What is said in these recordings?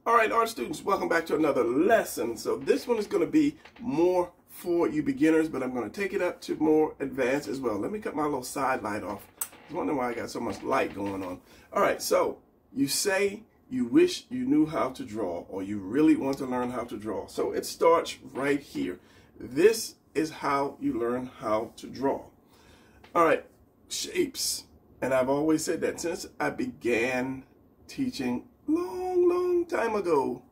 All right, art students, welcome back to another lesson. So this one is going to be more for you beginners, but I'm going to take it up to more advanced as well. Let me cut my little side light off. I was wondering why I got so much light going on. All right, so you say you wish you knew how to draw, or you really want to learn how to draw. So it starts right here. This is how you learn how to draw. All right, shapes. And I've always said that since I began teaching long time ago,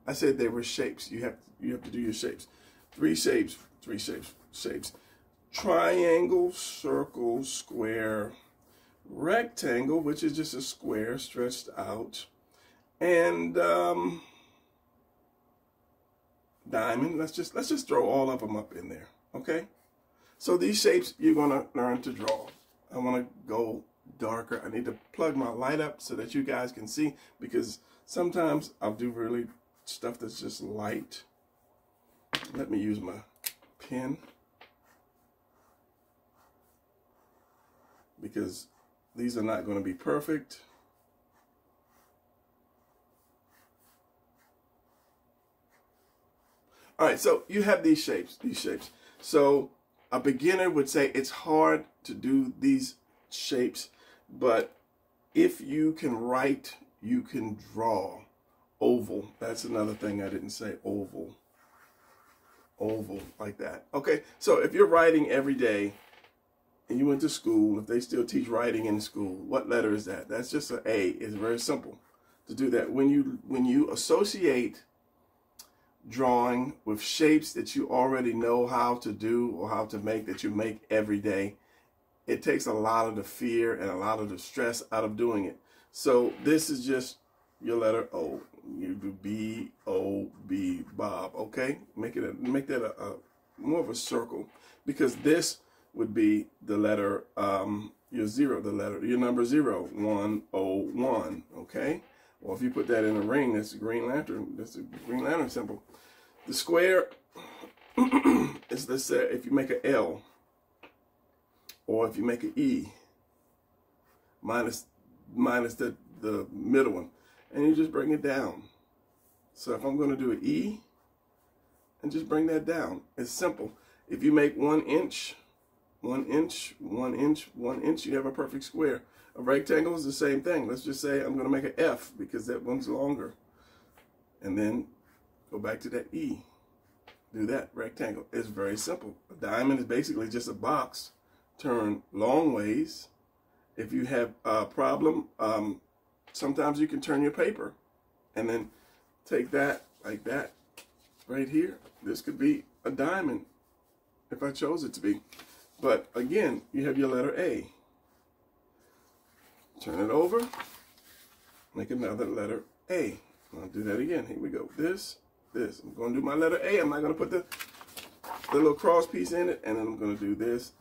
I said there were shapes. You have to do your shapes. Three shapes. Triangle, circle, square, rectangle, which is just a square stretched out, and diamond. Let's just throw all of them up in there, okay? So these shapes you're gonna learn to draw. I want to go darker. I need to plug my light up so that you guys can see, because sometimes I'll do really stuff that's just light. Let me use my pen, because these are not going to be perfect. All right, so you have these shapes. So a beginner would say it's hard to do these shapes, but if you can write, you can draw. Oval, that's another thing I didn't say. Oval, like that. Okay, so if you're writing every day and you went to school, if they still teach writing in school, what letter is that? That's just an A. It's very simple to do that. When you associate drawing with shapes that you already know how to do or how to make, that you make every day, it takes a lot of the fear and a lot of the stress out of doing it. So this is just your letter O. You do B-O-B, Bob, okay? Make that a more of a circle, because this would be the letter, your zero, your number 0, 101, okay? Or if you put that in a ring, that's a Green Lantern. That's a Green Lantern symbol. The square is, let's say, if you make an L, or if you make an E, minus the middle one, and you just bring it down. So if I'm going to do an E, and just bring that down, it's simple. If you make 1 inch, 1 inch, 1 inch, 1 inch, you have a perfect square. A rectangle is the same thing. Let's just say I'm going to make an F, because that one's longer. And then go back to that E. Do that, rectangle. It's very simple. A diamond is basically just a box turned long ways. If you have a problem, sometimes you can turn your paper and then take that like that right here. This could be a diamond if I chose it to be. But again, you have your letter A. Turn it over, make another letter A. I'll do that again. Here we go. This. I'm going to do my letter A. I'm not going to put the little cross piece in it, and then I'm going to do this.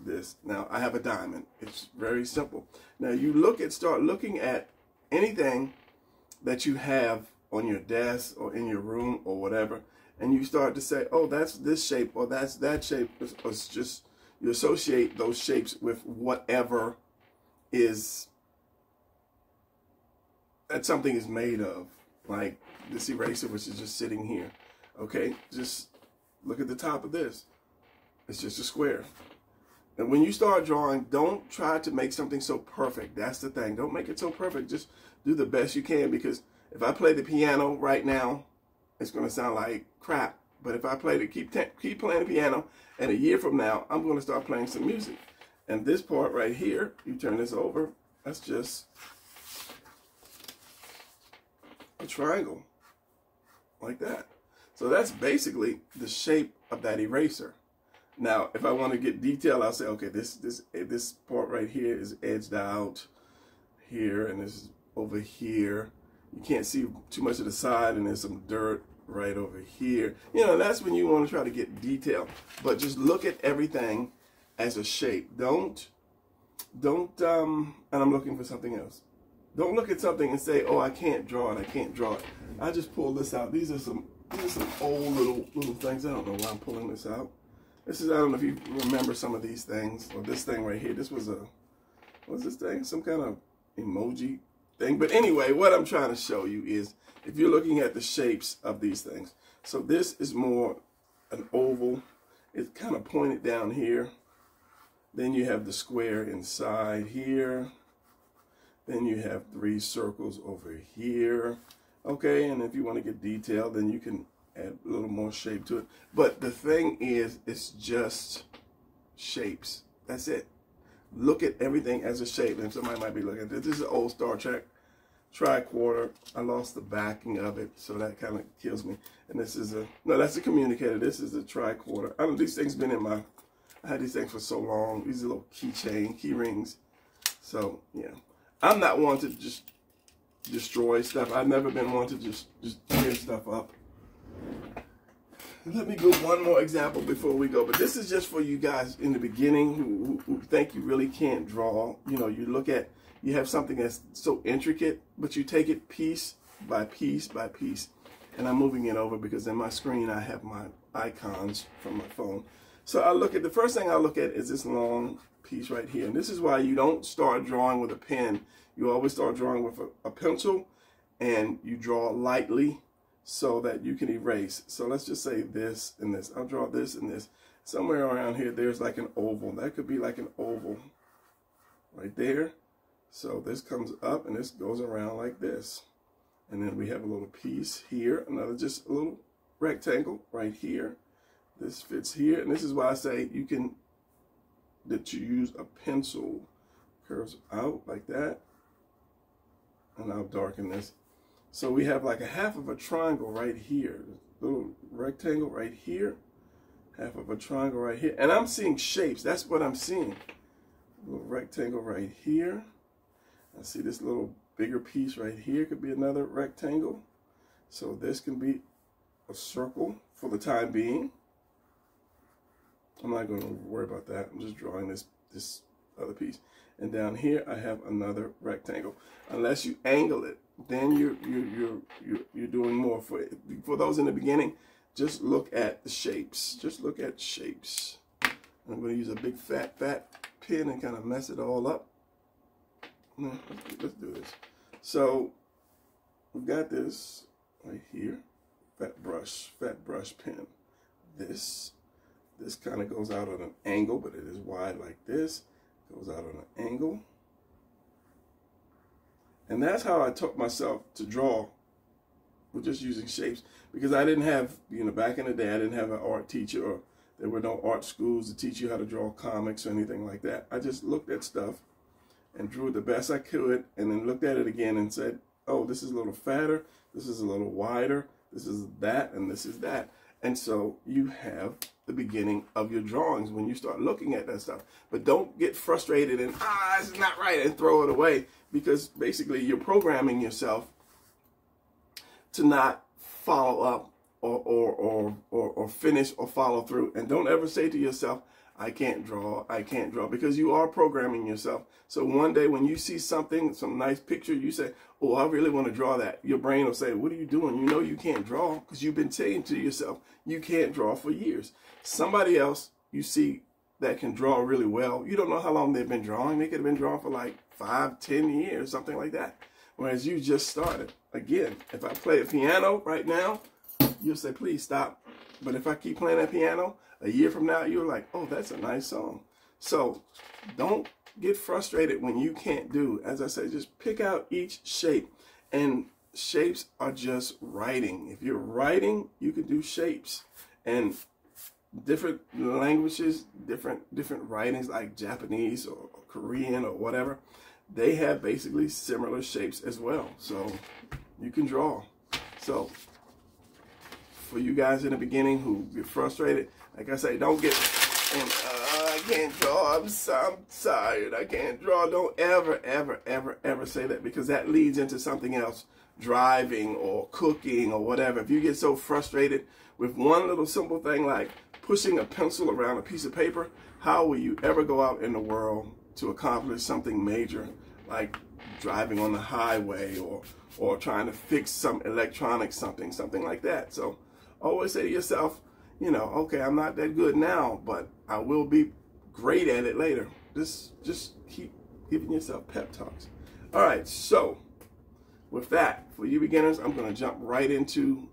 Now I have a diamond. It's very simple. Now you start looking at anything that you have on your desk or in your room or whatever, and you start to say, oh, that's this shape, or that's that shape. It's just, you associate those shapes with whatever is that something is made of, like this eraser, which is just sitting here. Okay, just look at the top of this. It's just a square. And when you start drawing, don't try to make something so perfect. That's the thing. Don't make it so perfect. Just do the best you can, because if I play the piano right now, it's going to sound like crap. But if I keep playing the piano, and a year from now, I'm going to start playing some music. And this part right here, you turn this over, that's just a triangle, like that. So that's basically the shape of that eraser. Now, if I want to get detail, I'll say, okay, this part right here is edged out here, and this is over here. You can't see too much of the side, and there's some dirt right over here. You know, that's when you want to try to get detail. But just look at everything as a shape. Don't, and I'm looking for something else. Don't look at something and say, oh, I can't draw it, I can't draw it. I just pulled this out. These are some old little things. I don't know why I'm pulling this out. This is, I don't know if you remember some of these things, or this thing right here. This was what's this thing? Some kind of emoji thing. But anyway, what I'm trying to show you is if you're looking at the shapes of these things. So this is more an oval. It's kind of pointed down here. Then you have the square inside here. Then you have 3 circles over here. Okay, and if you want to get detailed, then you can add a little more shape to it. But the thing is, it's just shapes. That's it. Look at everything as a shape. And somebody might be looking at this. This is an old Star Trek tricorder. I lost the backing of it, so that kind of kills me. And this is a, no, that's a communicator. This is a tricorder. I don't, these things been in my, I had these things for so long. These are little keychain, key rings. So, yeah. I'm not one to just destroy stuff. I've never been one to just tear stuff up. Let me go one more example before we go. But this is just for you guys in the beginning who think you really can't draw. You know, you look at, you have something that's so intricate, but you take it piece by piece by piece. And I'm moving it over because in my screen I have my icons from my phone. So I look at, the first thing I look at is this long piece right here. And this is why you don't start drawing with a pen. You always start drawing with a pencil, and you draw lightly so that you can erase. So let's just say this and this. I'll draw this and this. Somewhere around here, there's like an oval. That could be like an oval right there. So this comes up and this goes around like this. And then we have a little piece here, another just a little rectangle right here. This fits here, and this is why I say you can, that you use a pencil, curves out like that. And I'll darken this. So we have like a half of a triangle right here, little rectangle right here, half of a triangle right here. And I'm seeing shapes. That's what I'm seeing. A little rectangle right here. I see this little bigger piece right here could be another rectangle. So this can be a circle for the time being. I'm not going to worry about that. I'm just drawing this other piece. And down here I have another rectangle. Unless you angle it, then you're doing more. For those in the beginning, just look at the shapes. Just look at shapes. I'm going to use a big fat pen and kind of mess it all up. Let's do this. So we've got this right here, fat brush pen. This kind of goes out on an angle, but it is wide like this. Goes out on an angle. And that's how I taught myself to draw with just using shapes, because I didn't have, you know, back in the day, I didn't have an art teacher, or there were no art schools to teach you how to draw comics or anything like that. I just looked at stuff and drew it the best I could, and then looked at it again and said, oh, this is a little fatter, this is a little wider, this is that, and this is that. And so you have the beginning of your drawings when you start looking at that stuff. But don't get frustrated and, this is not right, and throw it away, because basically you're programming yourself to not follow up or finish or follow through. And don't ever say to yourself, I can't draw, because you are programming yourself. So one day when you see something, some nice picture, you say, oh, I really want to draw that. Your brain will say, what are you doing? You know you can't draw, because you've been saying to yourself, you can't draw for years. Somebody else you see that can draw really well, you don't know how long they've been drawing. They could have been drawing for like 5, 10 years, something like that. Whereas you just started. Again, if I play a piano right now, you'll say, please stop. But if I keep playing that piano, a year from now, you're like, oh, that's a nice song. So don't get frustrated when you can't do. As I say, just pick out each shape. And shapes are just writing. If you're writing, you can do shapes. And different languages, different writings like Japanese or Korean or whatever, they have basically similar shapes as well. So you can draw. So for you guys in the beginning who get frustrated, like I say, don't get, I can't draw, I'm tired, I can't draw. Don't ever say that, because that leads into something else, driving or cooking or whatever. If you get so frustrated with one little simple thing like pushing a pencil around a piece of paper, how will you ever go out in the world to accomplish something major like driving on the highway or trying to fix some electronic something like that? So always say to yourself, you know, okay, I'm not that good now, but I will be great at it later. Just keep giving yourself pep talks. All right, so with that, for you beginners, I'm going to jump right into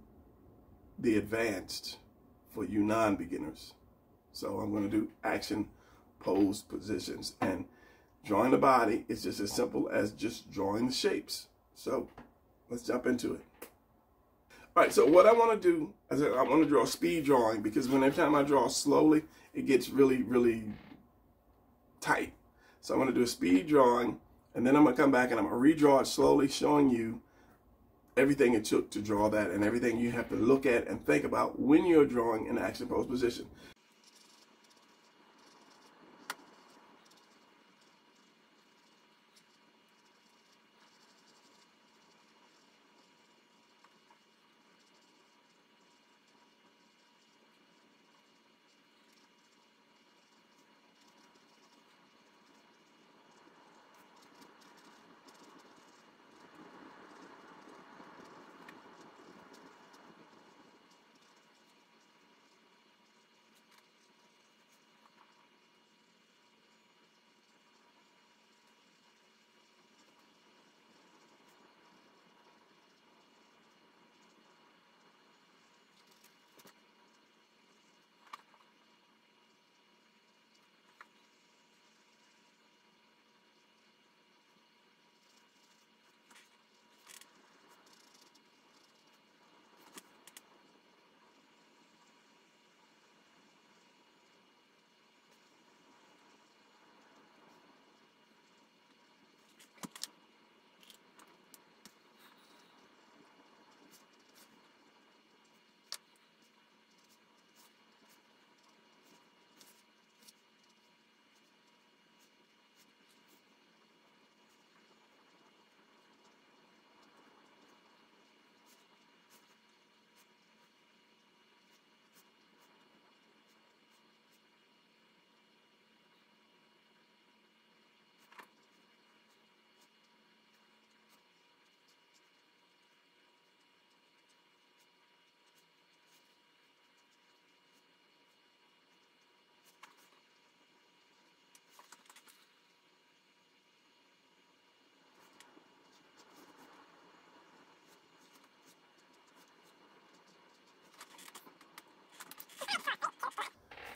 the advanced for you non-beginners. So I'm going to do action, pose, positions, and drawing the body is just as simple as just drawing the shapes. So let's jump into it. All right, so what I want to do is I want to draw speed drawing, because every time I draw slowly, it gets really, really tight. So I'm going to do a speed drawing, and then I'm going to come back and I'm going to redraw it slowly, showing you everything it took to draw that and everything you have to look at and think about when you're drawing in action pose position.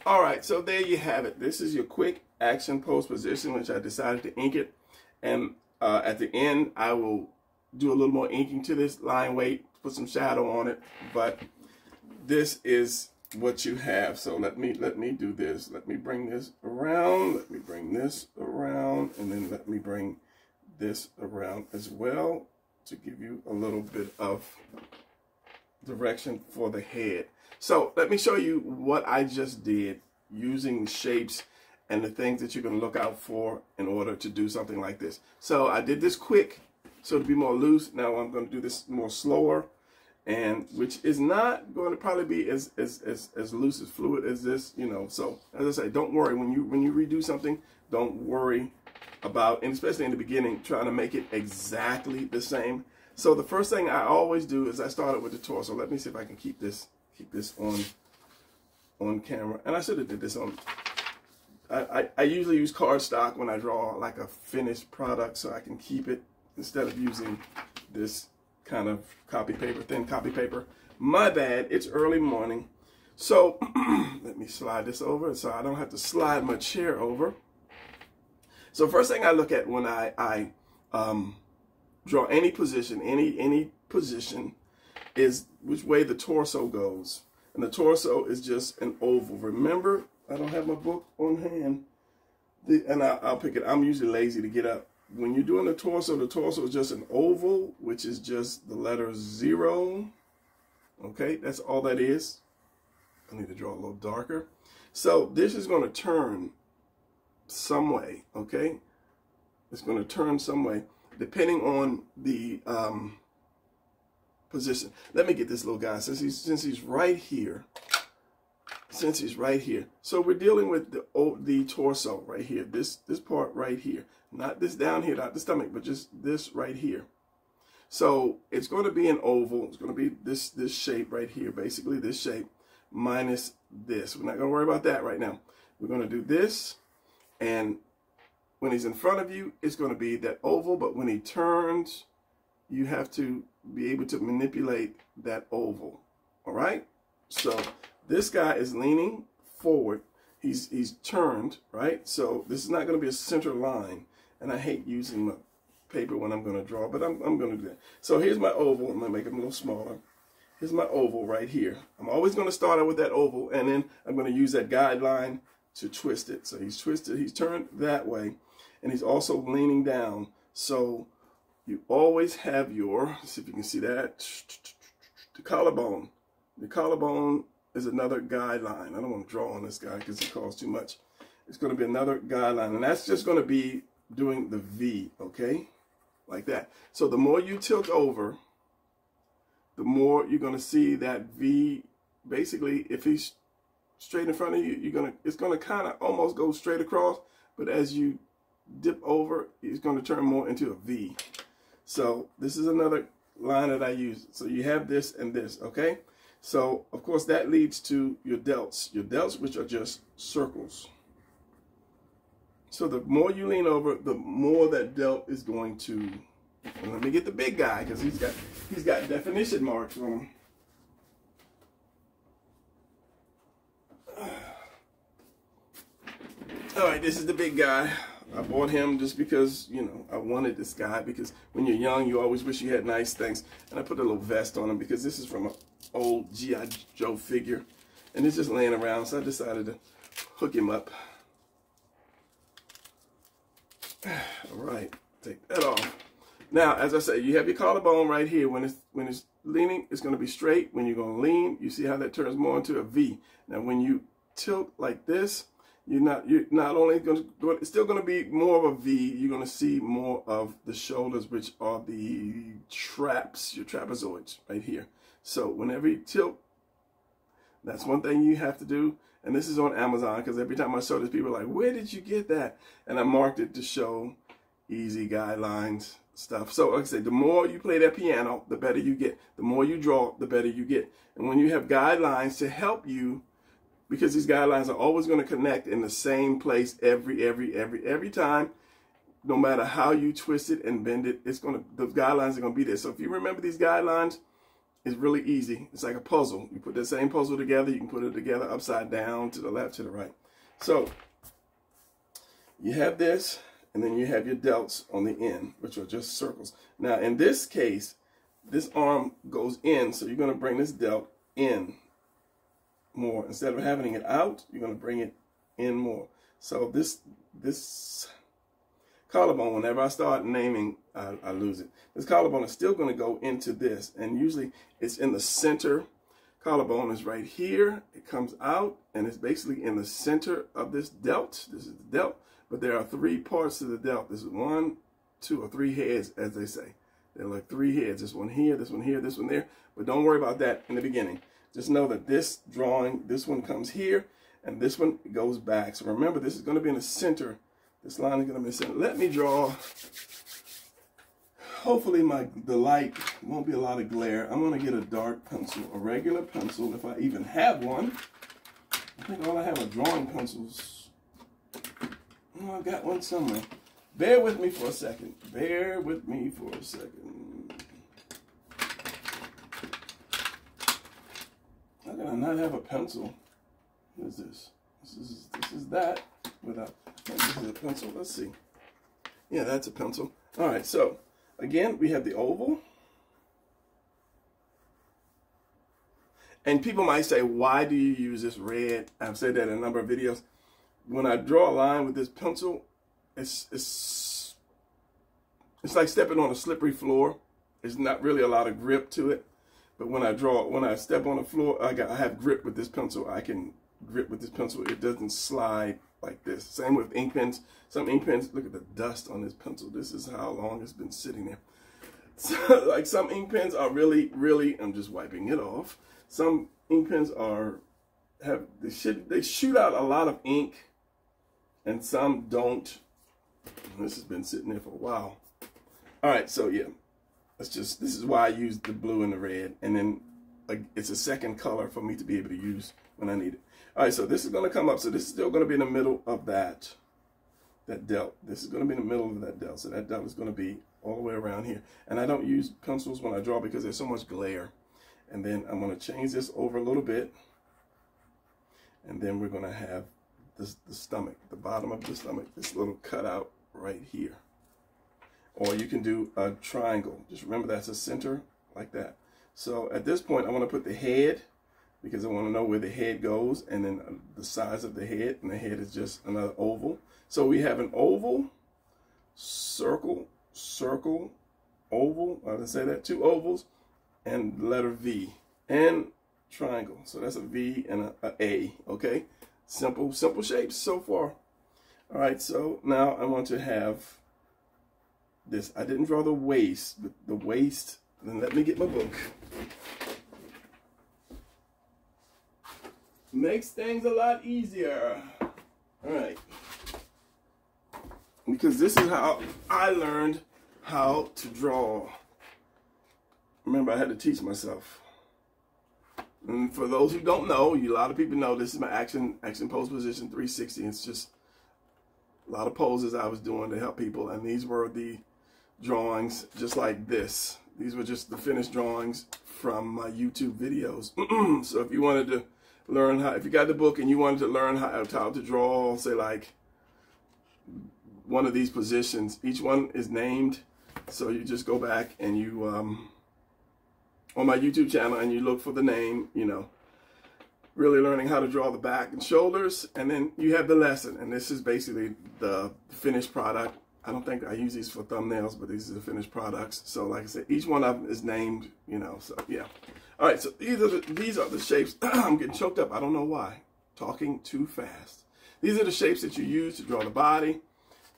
All right, so there you have it. This is your quick action pose position, which I decided to ink it. And at the end, I will do a little more inking to this line weight, put some shadow on it. But this is what you have. So let me do this. Let me bring this around. Let me bring this around, and then let me bring this around as well to give you a little bit of direction for the head. So let me show you what I just did using shapes and the things that you're going to look out for in order to do something like this. So I did this quick, so to be more loose. Now I'm going to do this more slower, and which is not going to probably be as loose, as fluid as this, you know. So as I say, don't worry when you redo something. Don't worry about, and especially in the beginning, trying to make it exactly the same. So the first thing I always do is I start with the torso. Let me see if I can keep this on camera. And I should have did this on. I usually use cardstock when I draw like a finished product, so I can keep it instead of using this kind of copy paper, thin copy paper. My bad. It's early morning, so let me slide this over so I don't have to slide my chair over. So first thing I look at when I draw any position, any position, is which way the torso goes. And the torso is just an oval. Remember, I don't have my book on hand. And I'll pick it. I'm usually lazy to get up. When you're doing the torso is just an oval, which is just the letter 0. Okay, that's all that is. I need to draw a little darker. So this is going to turn some way, okay? It's going to turn some way, depending on the position. Let me get this little guy, since he's right here. Since he's right here. So we're dealing with the torso right here. This part right here. Not this down here, not the stomach, but just this right here. So it's going to be an oval. It's going to be this shape right here, basically this shape minus this. We're not going to worry about that right now. We're going to do this, and when he's in front of you, it's going to be that oval, but when he turns, you have to be able to manipulate that oval. All right? So this guy is leaning forward. He's turned, right? So this is not going to be a center line. And I hate using my paper when I'm going to draw, but I'm going to do that. So here's my oval. I'm going to make it a little smaller. Here's my oval right here. I'm always going to start out with that oval, and then I'm going to use that guideline to twist it. So he's twisted, he's turned that way, and he's also leaning down. So you always have your, let's see if you can see that, the collarbone. The collarbone is another guideline. I don't want to draw on this guy because it costs too much. It's going to be another guideline, and that's just going to be doing the V, okay? Like that. So the more you tilt over, the more you're going to see that V. Basically, if he's straight in front of you, it's going to kind of almost go straight across, but as you dip over, it's going to turn more into a V. So this is another line that I use. So you have this and this, okay? So, of course, that leads to your delts. Your delts, which are just circles. So the more you lean over, the more that delt is going to... And let me get the big guy, because he's got definition marks on him. All right, this is the big guy. I bought him just because, you know, I wanted this guy, because when you're young, you always wish you had nice things. And I put a little vest on him because this is from an old G.I. Joe figure. And it's just laying around, so I decided to hook him up. All right, take that off. Now, as I say, you have your collarbone right here. When it's leaning, it's going to be straight. When you're going to lean, you see how that turns more into a V. Now, when you tilt like this, you're not only going to, it's still going to be more of a V. You're going to see more of the shoulders, which are the traps, your trapezoids right here. So whenever you tilt, that's one thing you have to do. And this is on Amazon, because every time I show this, people are like, where did you get that? And I marked it to show easy guidelines stuff. So like I say, the more you play that piano, the better you get. The more you draw, the better you get. And when you have guidelines to help you, because these guidelines are always going to connect in the same place every time, no matter how you twist it and bend it, those guidelines are going to be there. So if you remember these guidelines, it's really easy. It's like a puzzle. You put the same puzzle together, you can put it together upside down, to the left, to the right. So you have this, and then you have your delts on the end, which are just circles. Now, in this case, this arm goes in, so you're going to bring this delt in more. Instead of having it out, you're going to bring it in more. So this collarbone, whenever I start naming, I lose it. This collarbone is still going to go into this, and usually it's in the center. Collarbone is right here. It comes out, and it's basically in the center of this delt. This is the delt. But there are three parts to the delt. This is 1, 2, or 3 heads, as they say. They're like 3 heads. This one here, this one here, this one there. But don't worry about that in the beginning. Just know that this drawing, this one comes here, and this one goes back. So remember, this is going to be in the center. This line is going to be in the center. Let me draw. Hopefully the light won't be a lot of glare. I'm going to get a dark pencil, a regular pencil, if I even have one. I think all I have are drawing pencils. Oh, I've got one somewhere. Bear with me for a second. Bear with me for a second. How can I not have a pencil? What is this? This is that without. This is a pencil. Let's see. Yeah, that's a pencil. All right. So again, we have the oval. And people might say, why do you use this red? I've said that in a number of videos. When I draw a line with this pencil, it's like stepping on a slippery floor. There's not really a lot of grip to it. But when I step on the floor, I have grip with this pencil. I can grip with this pencil. It doesn't slide like this. Same with ink pens. Some ink pens, look at the dust on this pencil. This is how long it's been sitting there. So, like some ink pens are really, I'm just wiping it off. Some ink pens they shoot out a lot of ink, and some don't. This has been sitting there for a while. All right, so yeah, this is why I use the blue and the red, and then it's a second color for me to be able to use when I need it. All right, so this is going to come up. So this is still going to be in the middle of that that delt. This is going to be in the middle of that delt. So that delt is going to be all the way around here. And I don't use pencils when I draw because there's so much glare. And then I'm going to change this over a little bit. And then we're going to have this, the stomach, the bottom of the stomach, this little cutout right here. Or you can do a triangle. Just remember that's a center like that. So at this point, I want to put the head because I want to know where the head goes, and then the size of the head, and the head is just another oval. So we have an oval, circle, circle, oval. I didn't say that, 2 ovals, and the letter V, and triangle. So that's a V and a A, okay? Simple shapes so far. All right, so now I want to have this. I didn't draw the waist, but the waist, then let me get my book. Makes things a lot easier. All right. Because this is how I learned how to draw. Remember, I had to teach myself. And for those who don't know, a lot of people know this is my action pose position 360. It's just a lot of poses I was doing to help people. And these were the drawings just like this. These were just the finished drawings from my YouTube videos. So if you wanted to learn how, if you got the book and you wanted to learn how to draw, say like one of these positions, each one is named. So you just go back and you, on my YouTube channel, and you look for the name, you know, really learning how to draw the back and shoulders. And then you have the lesson. And this is basically the finished product. I don't think I use these for thumbnails, but these are the finished products. So like I said, each one of them is named, you know, so yeah. All right, so these are the shapes. I'm getting choked up. I don't know why. Talking too fast. These are the shapes that you use to draw the body,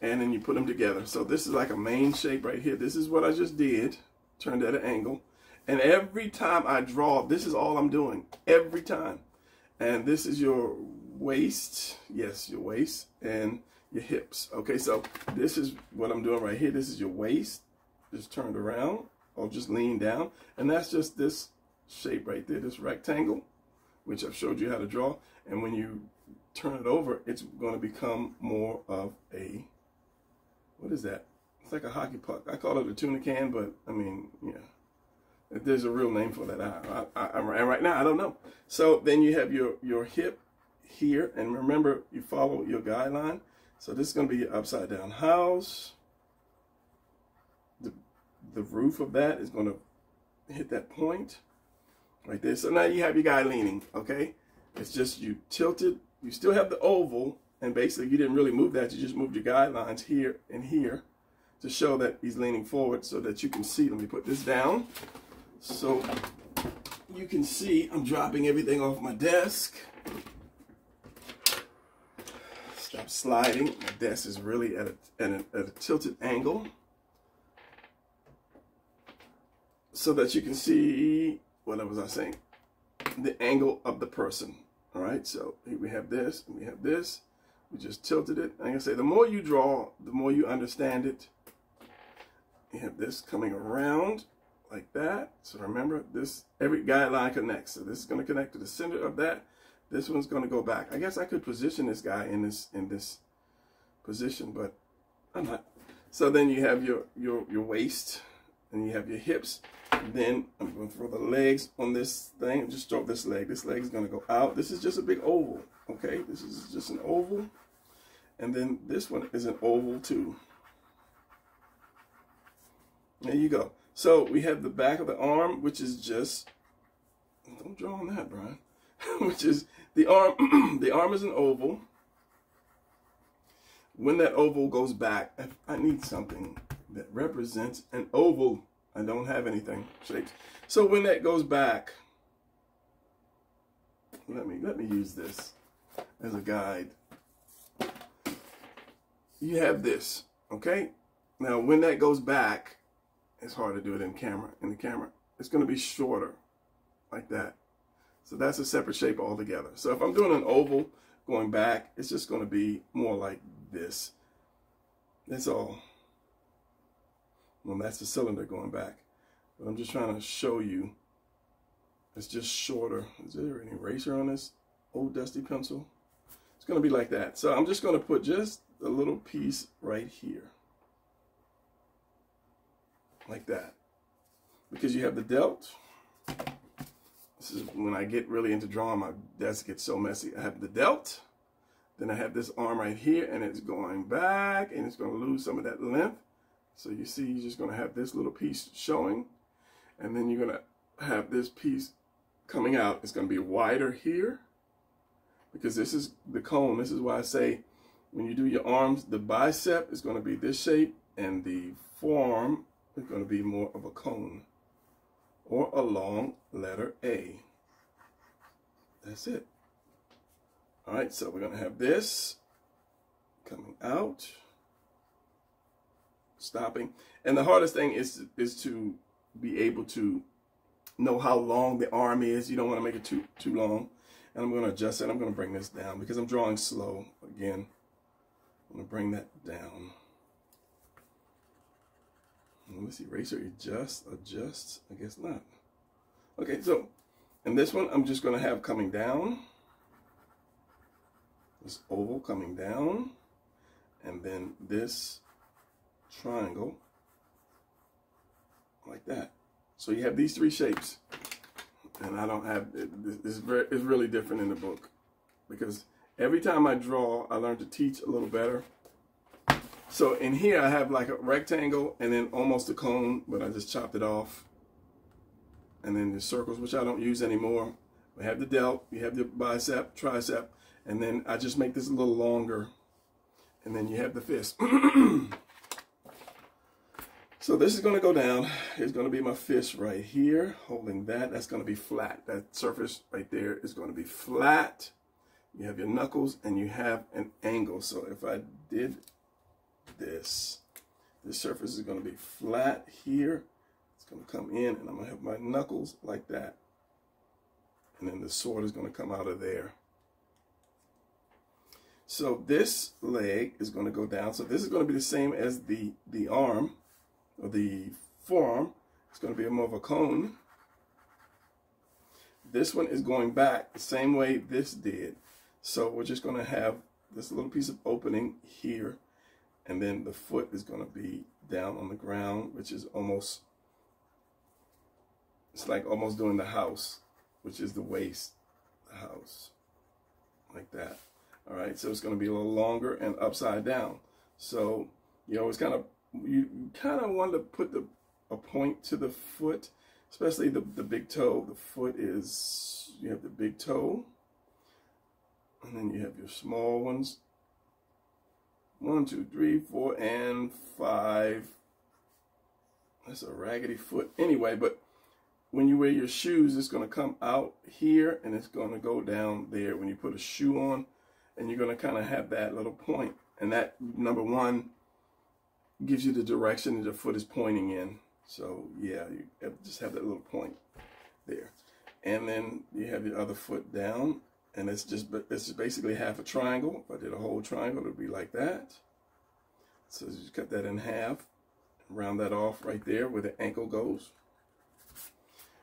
and then you put them together. So this is like a main shape right here. This is what I just did. Turned at an angle. And every time I draw, this is all I'm doing. Every time. And this is your waist. Yes, your waist. And your hips. Okay, so this is what I'm doing right here. This is your waist, just turned around or just lean down, and that's just this shape right there, this rectangle, which I've showed you how to draw. And when you turn it over, it's going to become more of a, what is that? It's like a hockey puck. I call it a tuna can, but I mean, yeah, if there's a real name for that, and right now I don't know. So then you have your hip here, and remember, you follow your guideline. So this is going to be your upside down house. The roof of that is going to hit that point right there. So now you have your guy leaning, okay? It's just you tilted. You still have the oval, and basically you didn't really move that. You just moved your guidelines here and here to show that he's leaning forward so that you can see. Let me put this down so you can see I'm dropping everything off my desk. Stop sliding. My desk is really at a tilted angle so that you can see, what was I saying? The angle of the person. All right, so here we have this, and we have this. We just tilted it. Like I say, the more you draw, the more you understand it. You have this coming around like that. So remember, this, every guideline connects. So this is going to connect to the center of that. This one's going to go back. I guess I could position this guy in this position, but I'm not. So then you have your waist, and you have your hips. And then I'm going to throw the legs on this thing. Just throw this leg. This leg is going to go out. This is just a big oval. Okay, this is just an oval, and then this one is an oval too. There you go. So we have the back of the arm, which is just, don't draw on that, Brian. Which is the arm. The arm is an oval. When that oval goes back, I need something that represents an oval. I don't have anything shapes. So when that goes back, let me use this as a guide. You have this, okay? Now when that goes back, it's hard to do it in the camera. It's going to be shorter, like that. So that's a separate shape altogether. So if I'm doing an oval going back, it's just going to be more like this. That's all. Well, that's the cylinder going back. But I'm just trying to show you. It's just shorter. Is there an eraser on this old dusty pencil? It's going to be like that. So I'm just going to put just the little piece right here. Like that. Because you have the delt. This is when I get really into drawing, my desk gets so messy. I have the delt. Then I have this arm right here, and it's going back, and it's going to lose some of that length. So you see, you're just going to have this little piece showing, and then you're going to have this piece coming out. It's going to be wider here, because this is the cone. This is why I say when you do your arms, the bicep is going to be this shape, and the forearm is going to be more of a cone, or a long letter A. That's it. All right, so we're going to have this coming out, stopping. And the hardest thing is to be able to know how long the arm is. You don't want to make it too long. And I'm going to adjust it. I'm going to bring this down because I'm drawing slow. Again, I'm going to bring that down. Let's see, eraser, adjust. I guess not. Okay, so, and this one I'm just going to have coming down. This oval coming down, and then this triangle like that. So you have these three shapes, and I don't have it's really different in the book, because every time I draw, I learn to teach a little better. So in here I have like a rectangle and then almost a cone, but I just chopped it off, and then the circles, which I don't use anymore. We have the delt, you have the bicep, tricep. And then I just make this a little longer. And then you have the fist. So this is going to go down. It's going to be my fist right here, holding that. That's going to be flat. That surface right there is going to be flat. You have your knuckles and you have an angle. So if I did this, this surface is going to be flat here. It's going to come in, and I'm going to have my knuckles like that. And then the sword is going to come out of there. So this leg is going to go down. So this is going to be the same as the arm, or the forearm. It's going to be more of a cone. This one is going back the same way this did. So we're just going to have this little piece of opening here, and then the foot is going to be down on the ground, which is almost, it's like almost doing the house, which is the waist, the house, like that. All right, so it's going to be a little longer and upside down. So you always kind of want to put a point to the foot, especially the big toe. The foot is, you have the big toe, and then you have your small ones. 1, 2, 3, 4, and 5. That's a raggedy foot anyway, but when you wear your shoes, it's going to come out here and it's going to go down there when you put a shoe on. And you're going to kind of have that little point. And that, number one, gives you the direction that the foot is pointing in. So, yeah, you just have that little point there. And then you have your other foot down. And it's just basically half a triangle. If I did a whole triangle, it would be like that. So you cut that in half. Round that off right there where the ankle goes.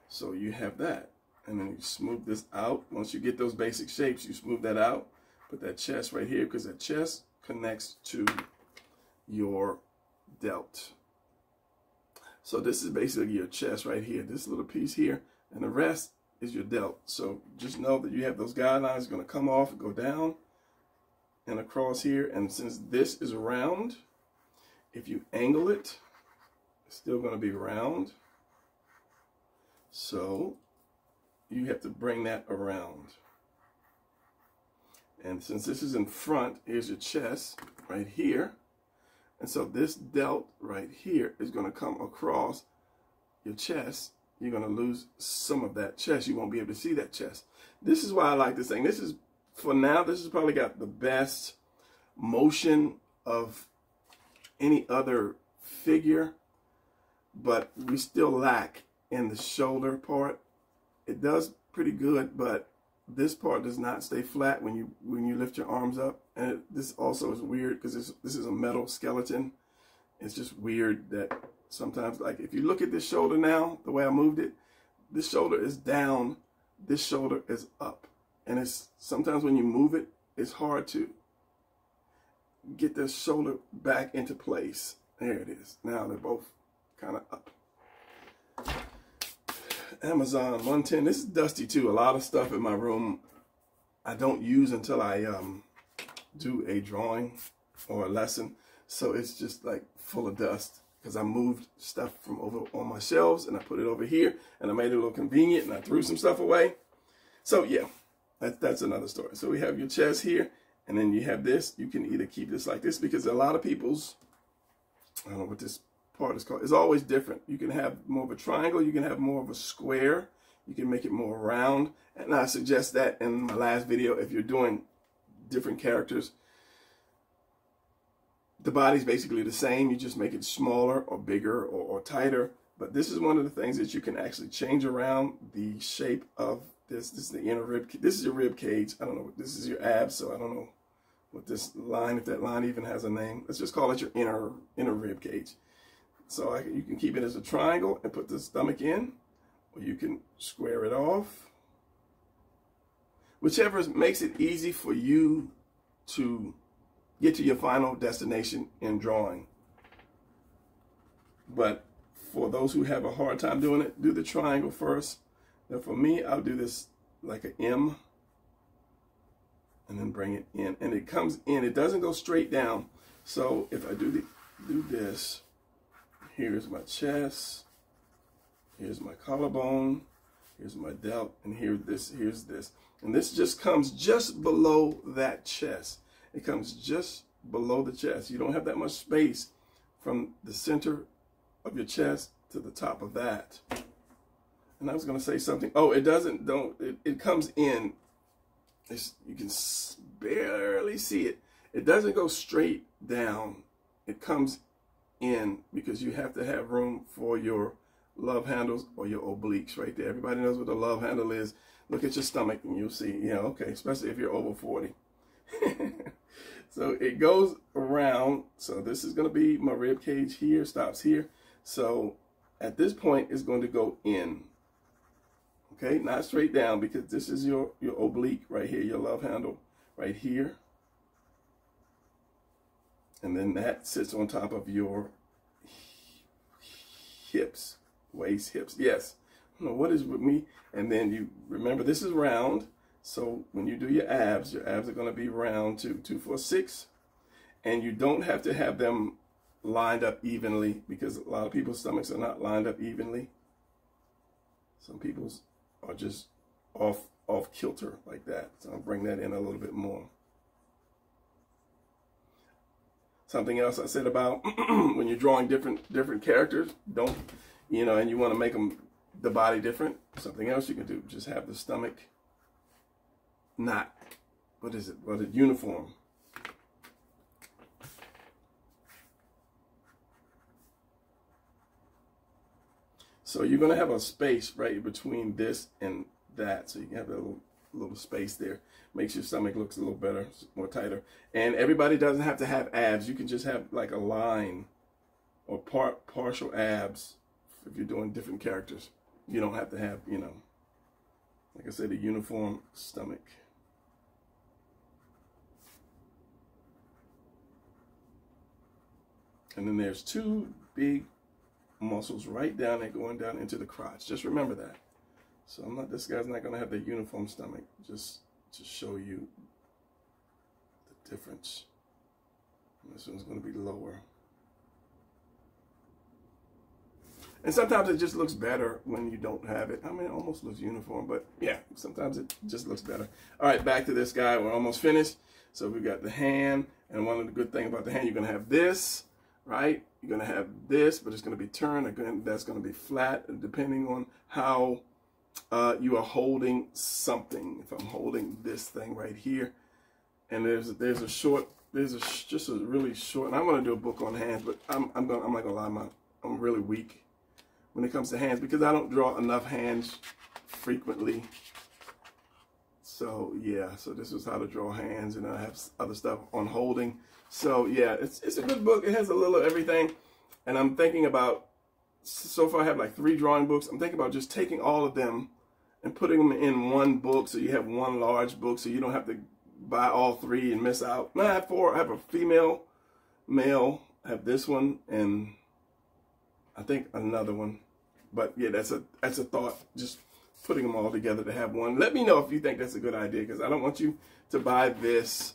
So you have that. And then you smooth this out. Once you get those basic shapes, you smooth that out. Put that chest right here, because that chest connects to your delt. So this is basically your chest right here, this little piece here, and the rest is your delt. So just know that you have those guidelines going to come off and go down and across here. And since this is round, if you angle it, it's still going to be round. So you have to bring that around. And since this is in front, here's your chest right here. And so this delt right here is going to come across your chest. You're going to lose some of that chest. You won't be able to see that chest. This is why I like this thing. This is, for now, this has probably got the best motion of any other figure. But we still lack in the shoulder part. It does pretty good, but this part does not stay flat when you lift your arms up. And this also is weird because this is a metal skeleton. It's just weird that sometimes, like if you look at this shoulder now, the way I moved it, this shoulder is down, this shoulder is up. And it's sometimes when you move it, it's hard to get this shoulder back into place. There it is. Now they're both kind of up. Amazon 110. This is dusty too. A lot of stuff in my room I don't use until I do a drawing or a lesson. So it's just like full of dust because I moved stuff from over on my shelves and I put it over here and I made it a little convenient and I threw some stuff away. So yeah, that's another story. So we have your chest here and then you have this. You can either keep this like this because a lot of people's, I don't know what this part is called. It's always different. You can have more of a triangle. You can have more of a square. You can make it more round. And I suggest that in my last video, if you're doing different characters, the body's basically the same. You just make it smaller or bigger or tighter. But this is one of the things that you can actually change around the shape of this. This is the inner rib. This is your rib cage. I don't know. This is your abs. So I don't know what this line, if that line even has a name. Let's just call it your inner rib cage. So you can keep it as a triangle and put the stomach in, or you can square it off. Whichever makes it easy for you to get to your final destination in drawing. But for those who have a hard time doing it, do the triangle first. Now for me, I'll do this like an M and then bring it in. And it comes in, it doesn't go straight down. So if I do this, here's my chest, here's my collarbone, here's my delt, and here's this. And this just comes just below that chest. It comes just below the chest. You don't have that much space from the center of your chest to the top of that. And I was going to say something. Oh, it doesn't, it comes in. You can barely see it. It doesn't go straight down. It comes in because you have to have room for your love handles or your obliques right there. Everybody knows what the love handle is. Look at your stomach and you'll see, yeah, okay, especially if you're over 40. So it goes around. So this is going to be my rib cage here, stops here. So at this point, it's going to go in. Okay, not straight down because this is your oblique right here, your love handle right here. And then that sits on top of your hips, waist, hips. Yes. I don't know what is with me. And then you remember this is round. So when you do your abs are going to be round too. 2, 4, 6. And you don't have to have them lined up evenly because a lot of people's stomachs are not lined up evenly. Some people's are just off kilter like that. So I'll bring that in a little bit more. Something else I said about when you're drawing different characters, don't, you know, and you want to make them, the body different. Something else you can do, just have the stomach not, what is it? Well, the uniform. So you're going to have a space right between this and that. So you can have a little space there. Makes your stomach looks a little better, more tighter. And everybody doesn't have to have abs. You can just have like a line or partial abs if you're doing different characters. You don't have to have, you know, like I said, a uniform stomach. And then there's 2 big muscles right down there going down into the crotch. Just remember that. So this guy's not going to have the uniform stomach, just to show you the difference. And this one's going to be lower. And sometimes it just looks better when you don't have it. I mean, it almost looks uniform, but yeah, sometimes it just looks better. All right, back to this guy. We're almost finished. So we've got the hand, and one of the good things about the hand, you're going to have this, right? You're going to have this, but it's going to be turned. Again, that's going to be flat, depending on how you are holding something. If I'm holding this thing right here, and there's just a really short, and I'm going to do a book on hands, but I'm not going to lie, I'm really weak when it comes to hands because I don't draw enough hands frequently. So yeah, so this is how to draw hands, and I have other stuff on holding. So yeah, it's a good book. It has a little of everything, and I'm thinking about, so far I have like 3 drawing books. I'm thinking about just taking all of them and putting them in one book, so you have one large book, so you don't have to buy all three and miss out. No, I have four. I have a female, male, I have this one, and I think another one. But yeah, that's a thought, just putting them all together to have one. Let me know if you think that's a good idea, because I don't want you to buy this,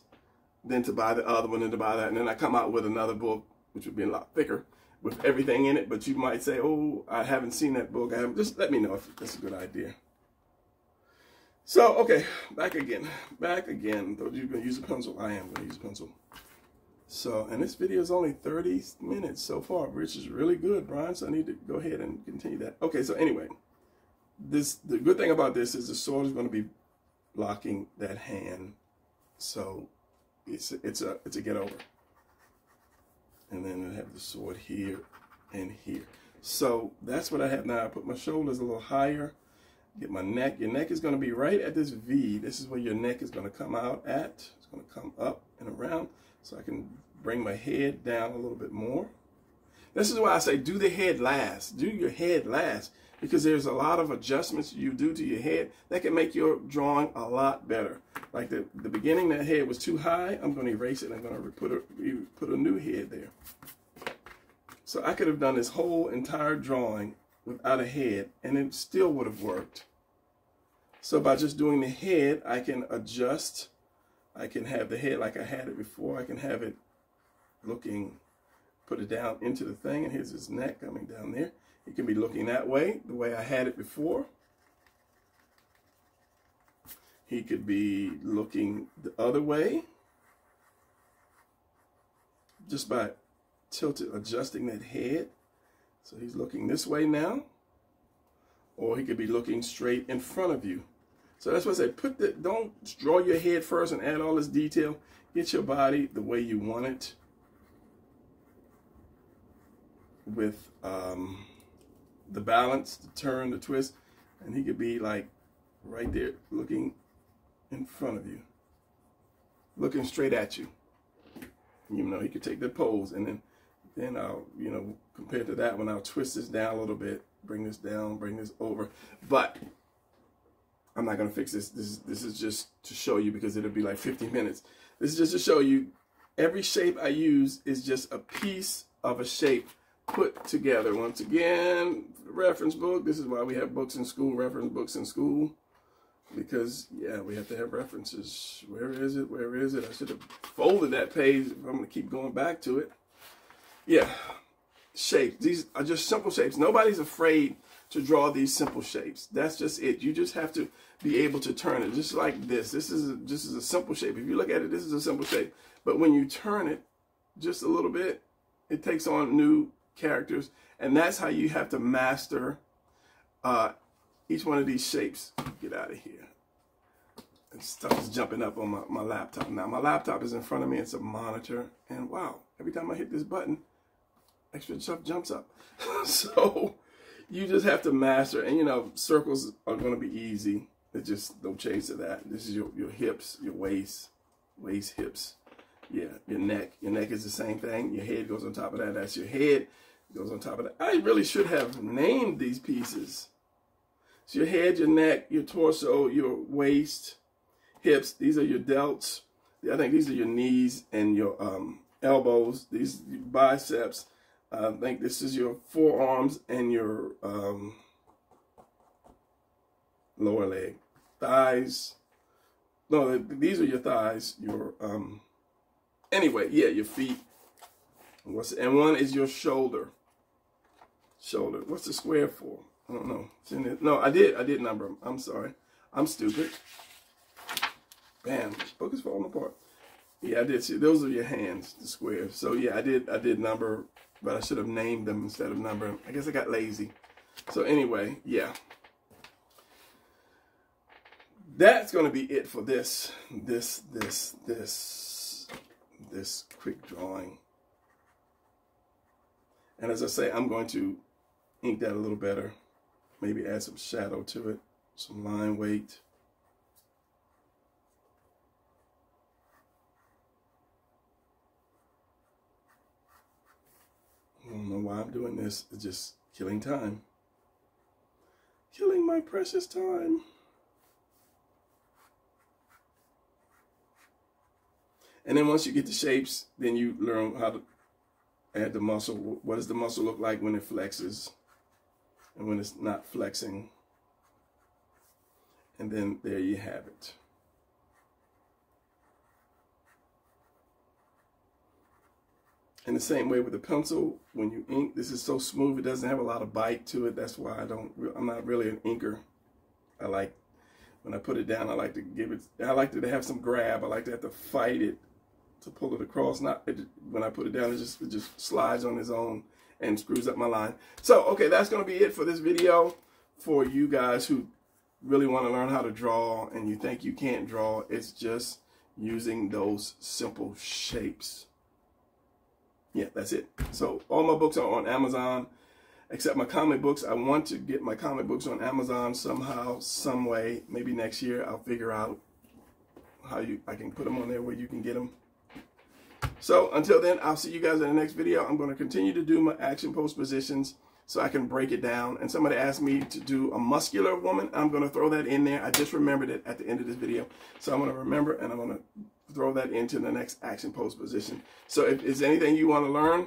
then to buy the other one, and to buy that, and then I come out with another book, which would be a lot thicker, with everything in it. But you might say, oh, I haven't seen that book. Just let me know if that's a good idea. So, okay, back again. Though you're going to use a pencil, I am going to use a pencil. So, and this video is only 30 minutes so far, which is really good, Brian. So I need to go ahead and continue that. Okay, so anyway, the good thing about this is the sword is going to be blocking that hand. So it's a get over. And then I have the sword here and here. So that's what I have now. I put my shoulders a little higher. Get my neck. Your neck is going to be right at this V. This is where your neck is going to come out at. It's going to come up and around. So I can bring my head down a little bit more. This is why I say do the head last. Do your head last. Because there's a lot of adjustments you do to your head that can make your drawing a lot better. Like the beginning, that head was too high. I'm going to erase it. I'm going to put a new head there. So I could have done this whole entire drawing without a head, and it still would have worked. So by just doing the head, I can adjust. I can have the head like I had it before. I can have it looking, put it down into the thing, and here's his neck coming down there. It can be looking that way, the way I had it before. He could be looking the other way, just by adjusting that head. So he's looking this way now, or he could be looking straight in front of you. So that's why I say, don't draw your head first and add all this detail. Get your body the way you want it, with the balance, the turn, the twist, and he could be like right there, looking in front of you, looking straight at you. You know, he could take the pose, and then I'll, you know, compared to that one, I'll twist this down a little bit, bring this down, bring this over. But I'm not going to fix this. This is just to show you, because it'll be like 50 minutes. This is just to show you every shape I use is just a piece of a shape put together. Once again, reference book. This is why we have books in school, reference books in school. Because, yeah, we have to have references. Where is it? Where is it? I should have folded that page if I'm going to keep going back to it. Yeah, shapes. These are just simple shapes. Nobody's afraid to draw these simple shapes. That's just it. You just have to be able to turn it. Just like this. This is a simple shape. If you look at it, this is a simple shape. But when you turn it just a little bit, it takes on new characters. And that's how you have to master each one of these shapes. Get out of here. Stuff is jumping up on my laptop now. My laptop is in front of me. It's a monitor. And wow, every time I hit this button, extra stuff jumps up. So you just have to master. And, you know, circles are going to be easy. It's just no change to that. This is your hips, your waist, hips. Yeah, your neck. Your neck is the same thing. Your head goes on top of that. That's your head. It goes on top of that. I really should have named these pieces. So your head, your neck, your torso, your waist, hips. These are your delts. I think these are your knees and your elbows. These biceps. I think this is your forearms and your lower leg. Thighs. No, these are your thighs. Your anyway, yeah, your feet. And one is your shoulder. Shoulder. What's the square for? I don't know. It's in it. No, I did number them. I'm sorry. I'm stupid. Bam. This book is falling apart. Yeah, I did see. Those are your hands, the squares. So yeah, I did number, but I should have named them instead of numbering. I guess I got lazy. So anyway, yeah. That's going to be it for this quick drawing. And as I say, I'm going to ink that a little better. Maybe add some shadow to it, some line weight. I don't know why I'm doing this. It's just killing time. Killing my precious time. And then once you get the shapes, then you learn how to add the muscle. What does the muscle look like when it flexes and when it's not flexing? And then there you have it. In the same way with the pencil, when you ink, this is so smooth, it doesn't have a lot of bite to it. That's why I'm not really an inker. I like, when I put it down, I like to give it, I like to have some grab. I like to have to fight it to pull it across. When I put it down, it just slides on its own and screws up my line. So, okay, that's going to be it for this video. For you guys who really want to learn how to draw and you think you can't draw, it's just using those simple shapes. Yeah, that's it. So all my books are on Amazon, except my comic books. I want to get my comic books on Amazon somehow, some way. Maybe next year I'll figure out how I can put them on there where you can get them. So until then, I'll see you guys in the next video. I'm going to continue to do my action pose positions so I can break it down. And somebody asked me to do a muscular woman. I'm going to throw that in there. I just remembered it at the end of this video. So I'm going to remember, and I'm going to throw that into the next action pose position. So if there's anything you want to learn,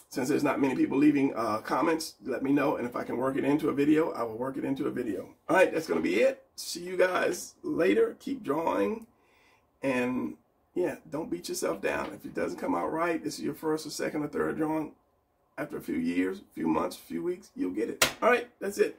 since there's not many people leaving comments, let me know. And if I can work it into a video, I will work it into a video. All right, that's going to be it. See you guys later. Keep drawing. And yeah, don't beat yourself down. If it doesn't come out right, this is your first or second or third drawing. After a few years, a few months, a few weeks, you'll get it. All right, that's it.